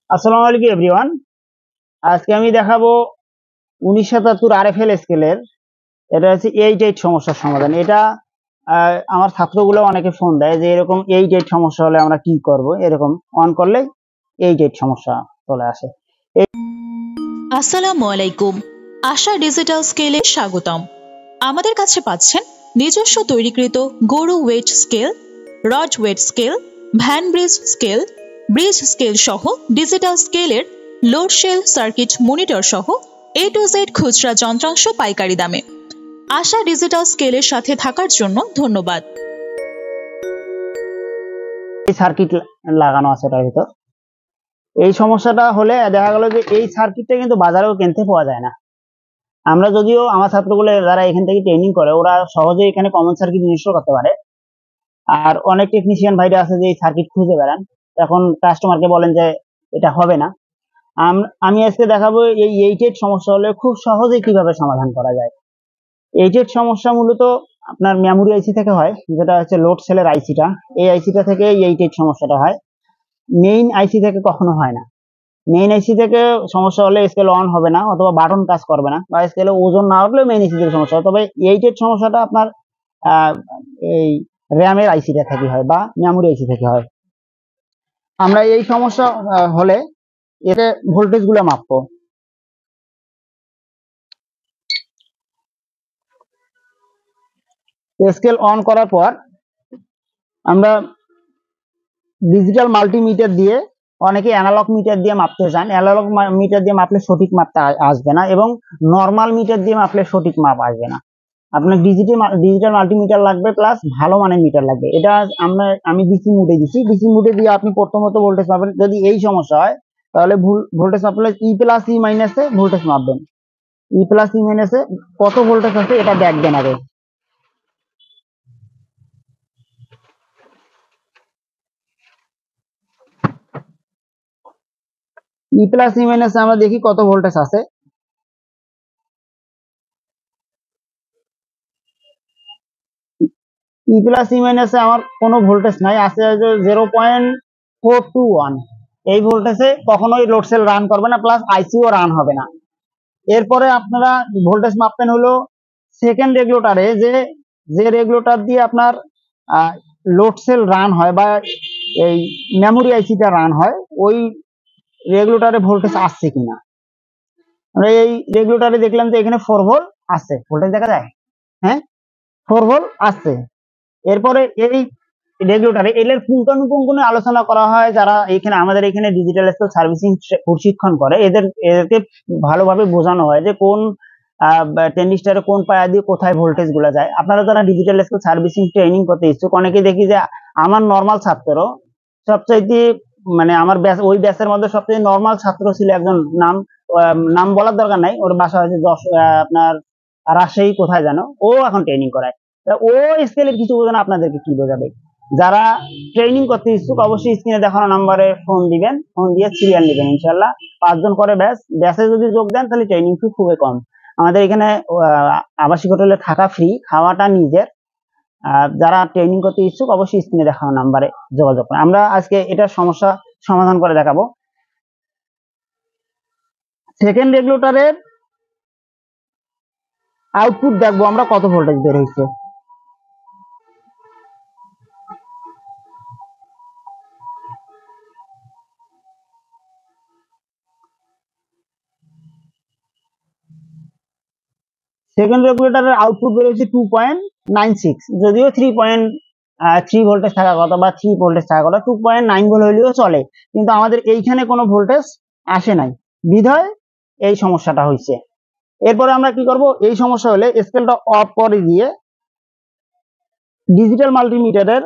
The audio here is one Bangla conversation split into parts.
আসসালামু আলাইকুম এভরিওয়ান। আজকে আমি দেখাবো 1977 আরএফএল স্কেলের এটা হচ্ছে 8 সমস্যার সমাধান। এটা আমার ছাত্রগুলো অনেকে ফোন দেয় যে এরকম 8 সমস্যা হলে আমরা কি করব, এরকম অন করলে 8 সমস্যা চলে আসে। আসসালামু আলাইকুম, আশা ডিজিটাল স্কেলে স্বাগতম। আমাদের কাছে পাচ্ছেন নিজস্ব তৈরিকৃত গরু weight scale, rod weight scale, van bridge scale সহ ডিজিটাল স্কেলের লোড শেল সার্কিট মনিটর সহ A to Z খুচরা যন্ত্রাংশ পাইকারি দামে। আশা ডিজিটাল স্কেলের সাথে থাকার জন্য ধন্যবাদ। এই সার্কিট লাগানো আছে এটার ভিতর। এই সমস্যাটা হলে দেখা গেল যে এই সার্কিটটা কিন্তু বাজারেও কিনতে পাওয়া যায় না। আমরা যদিও আমার ছাত্রগুলো যারা এখান থেকে ট্রেনিং করে ওরা সহজে এখানে কমন সার্কিট ইনস্টল করতে পারে। আর অনেক টেকনিশিয়ান ভাইরা আছে যে এই সার্কিট খুঁজে বেড়ান, এখন কাস্টমারকে বলেন যে এটা হবে না। আমি আজকে দেখাবো এই 8 সমস্যা হলে খুব সহজে কিভাবে সমাধান করা যায়। 8 সমস্যা মূলত আপনার মেমোরি আইসি থেকে হয়, যেটা হচ্ছে লোড সেলের আইসিটা। এই আইসিটা থেকে এই 8 সমস্যাটা হয়, মেইন আইসি থেকে কখনো হয় না। মেইন আইসি থেকে সমস্যা হলে স্কেল অন হবে না, অথবা বাটন কাজ করবে না, বা স্কেলে ওজন না উঠলে মেইন আইসি থেকে সমস্যা হয়। তবে 8 সমস্যাটা আপনার এই র্যামের আইসিটা থেকে হয় বা মেমোরি আইসি থেকে হয়। আমরা এই সমস্যা হলে এতে ভোল্টেজ গুলো মাপবো। স্কেল অন করার পর আমরা ডিজিটাল মাল্টিমিটার দিয়ে, অনেকে অ্যানালগ মিটার দিয়ে মাপতে চান। অ্যানালগ মিটার দিয়ে মাপলে সঠিক মাপটা আসবে না, এবং নর্মাল মিটার দিয়ে মাপলে সঠিক মাপ আসবে না। আপনার ডিজিটাল মাল্টিমিটার লাগবে, প্লাস ভালো মানের মিটার লাগবে। এটা আমি ডিসি মুডে দিচ্ছি। ডিসি মুডে দিয়ে আপনি প্রথমত ভোল্টেজ মাপবেন। যদি এই সমস্যা হয় তাহলে ভোল্টেজ মাপলে ই প্লাস ই মাইনাসে ভোল্টেজ মাপবেন। ই প্লাস ই মাইনাসে কত ভোল্টেজ আছে এটা দেখবেন আগে। ই প্লাস ই মাইনাসে আমরা দেখি কত ভোল্টেজ আছে। ই প্লাস ই মাইনাসে আমার কোনো ভোল্টেজ নাই, আছে 0.421। এই ভোল্টেজে কখনোই লোড সেল রান করবে না, প্লাস আইসিও রান হবে না। এরপরে আপনারা ভোল্টেজ মাপবেন হলো সেকেন্ড রেগুলেটরে, যে রেগুলেটর দিয়ে আপনার লোড সেল রান হয় বা এই মেমোরি আইসিটা রান হয়, ওই রেগুলেটরে ভোল্টেজ আসছে কিনা। আমরা এই রেগুলেটরে দেখলাম যে এখানে 4 ভোল্ট আসছে, ভোল্টেজ দেখা যায়, হ্যাঁ 4 ভোল্ট আসছে। এরপরে এই রেগুলেটরে এর পুঙ্খানুপুঙ্খনে আলোচনা করা হয়, যারা এখানে আমাদের এখানে ডিজিটাল স্কেল সার্ভিসিং প্রশিক্ষণ করে এদেরকে ভালোভাবে বোঝানো হয় যে কোন ট্রানজিস্টরে কোন পায়া দিয়ে কোথায় ভোল্টেজ গুলা যায়। আপনারা যারা ডিজিটাল স্কেল সার্ভিসিং ট্রেনিং করতে ইচ্ছুক, অনেকে দেখি যে আমার নর্মাল ছাত্র সবচাইতে, মানে আমার ওই ব্যাচের মধ্যে সবচেয়ে নর্মাল ছাত্র ছিল একজন, নাম বলার দরকার নাই, ওর বাসা হচ্ছে আপনার রাজশাহী কোথায় জানো, ও এখন ট্রেনিং করায়। ও স্কেলের কিছু বোঝে না, আপনাদেরকে কি বোঝাবে। যারা ট্রেনিং করতে ইচ্ছুক অবশ্যই স্ক্রিনে দেখানো নাম্বারে ফোন দিবেন, ফোন দিয়ে সিরিয়াল নেবেন। ইনশাল্লাহ 5 জন করে ব্যাচে যদি যোগ দেন তাহলে ট্রেনিং ফি খুবই কম। আমাদের এখানে আবাসিক হোটেলে থাকা ফ্রি, খাওয়াটা নিজের। যারা ট্রেনিং করতে ইচ্ছুক অবশ্যই স্ক্রিনে দেখানো নাম্বারে যোগাযোগ করেন। আমরা আজকে এটার সমস্যা সমাধান করে দেখাবো। সেকেন্ড রেগুলেটরের আউটপুট দেখবো আমরা কত ভোল্টেজ বের হয়েছে। সেকেন্ড রেগুলেটরের আউটপুট বের হয়েছে 2.96, যদিও 3.3 ভোল্টেজ থাকার কথা বা 3 ভোল্টেজ থাকার কথা, 2.9 ভোল্ট হলেও চলে, কিন্তু আমাদের এইখানে কোনো ভোল্টেজ আসে নাই, বিধায় এই সমস্যাটা হয়েছে। এরপরে আমরা কি করব, এই সমস্যা হলে স্কেলটা অফ করে দিয়ে ডিজিটাল মাল্টিমিটারের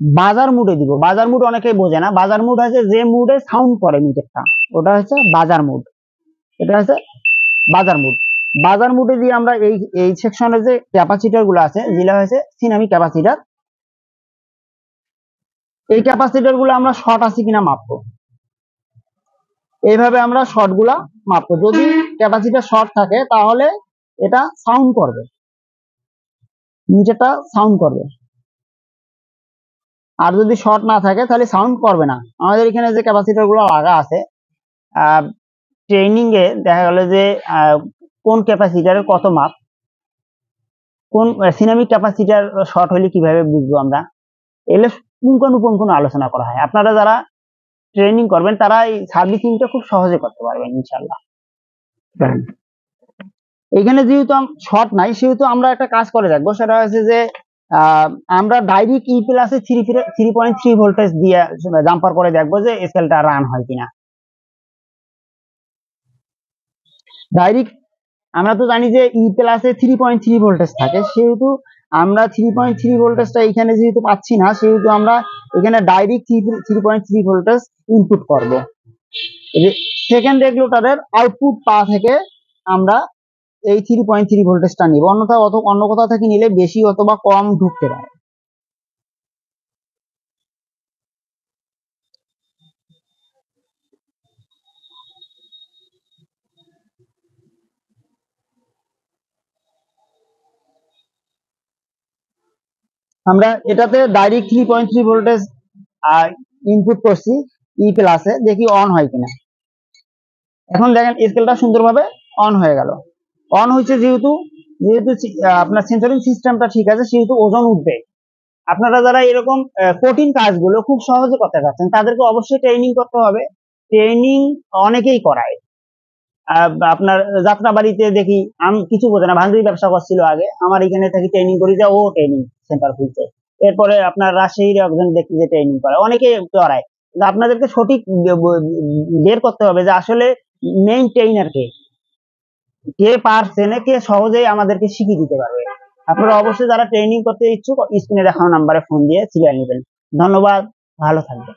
বাজার মুডে দিব। বাজার মুড অনেকেই বোঝে না। বাজার মুড হচ্ছে যে মুডে সাউন্ড করে মিটারটা, ওটা হচ্ছে বাজার মুড। এটা হচ্ছে বাজার মুড। বাজার মুডে দিয়ে আমরা এই সেকশনে যে ক্যাপাসিটর গুলো আছে, যেগুলো হচ্ছে সিনামি ক্যাপাসিটর, এই ক্যাপাসিটর গুলো আমরা শর্ট আছে কিনা মাপবো। এইভাবে আমরা শর্ট গুলা মাপবো। যদি ক্যাপাসিটর শর্ট থাকে তাহলে এটা সাউন্ড করবে, মিটারটা সাউন্ড করবে। আর যদি শর্ট না থাকে তাহলে সাউন্ড করবে না। আমাদের এখানে যে ক্যাপাসিটর গুলো লাগা আছে, ট্রেনিং এ দেখা গেল যে কোন ক্যাপাসিটারের কত মাপ, কোন সিনামিক ক্যাপাসিটার শর্ট হলে কিভাবে বুঝবো আমরা, এগুলো পুঙ্খানুপুঙ্খ আলোচনা করা হয়। আপনারা যারা ট্রেনিং করবেন তারা এই সার্ভিসিংটা খুব সহজে করতে পারবেন ইনশাল্লাহ। এখানে যেহেতু শর্ট নাই, সেহেতু আমরা একটা কাজ করে দেখবো, সেটা হচ্ছে যে আমরা ডাইরেক্ট ই প্লাসে 3.3 ভোল্টেজ দিয়ে জাম্পার করে দেখবো যে স্কেলটা রান হয় কিনা। ডাইরেক্ট আমরা তো জানি যে ই প্লাসে 3.3 ভোল্টেজ থাকে, সেহেতু আমরা 3.3 ভোল্টেজটা এখানে যেহেতু পাচ্ছি না, সেহেতু আমরা এখানে ডাইরেক্ট 3.3 ভোল্টেজ ইনপুট করব। সেকেন্ড রেগুলেটরের আউটপুট পা থেকে আমরা এই 3.3 ভোল্টেজটা নিব, অন্যথা অন্য কোথাও থেকে নিলে বেশি অথবা কম ঢুকতে পারে। আমরা এটাতে ডাইরেক্ট 3.3 ভোল্টেজ ইনপুট করছি ই প্লাসে, দেখি অন হয় কিনা। এখন দেখেন স্কেলটা সুন্দরভাবে অন হয়ে গেল। অন হয়েছে যেহেতু আপনার সেন্সরিং সিস্টেমটা ঠিক আছে, সেহেতু ওজন উঠবে। আপনারা যারা এরকম কঠিন কাজগুলো খুব সহজে করতে চাচ্ছেন, তাদেরকে অবশ্যই ট্রেনিং করতে হবে। ট্রেনিং অনেকেই করায়। আপনার যাত্রাবাড়িতে দেখি, আমি কিছু বোঝে না, ভাঙড়ি ব্যবসা করছিল আগে, আমার এখানে থেকে ট্রেনিং করি যে ও ট্রেনিং সেন্টার খুলছে। এরপরে আপনার রাজশাহীর একজন দেখি যে ট্রেনিং করে, অনেকে করায়। আপনাদেরকে সঠিক বের করতে হবে যে আসলে মেইন ট্রেইনার কে পারছে না, কে সহজেই আমাদেরকে শিখিয়ে দিতে পারবে। আপনারা অবশ্যই যারা ট্রেনিং করতে ইচ্ছুক স্ক্রিনে দেখানো নাম্বারে ফোন দিয়ে সিরিয়াল নেবেন। ধন্যবাদ, ভালো থাকবেন।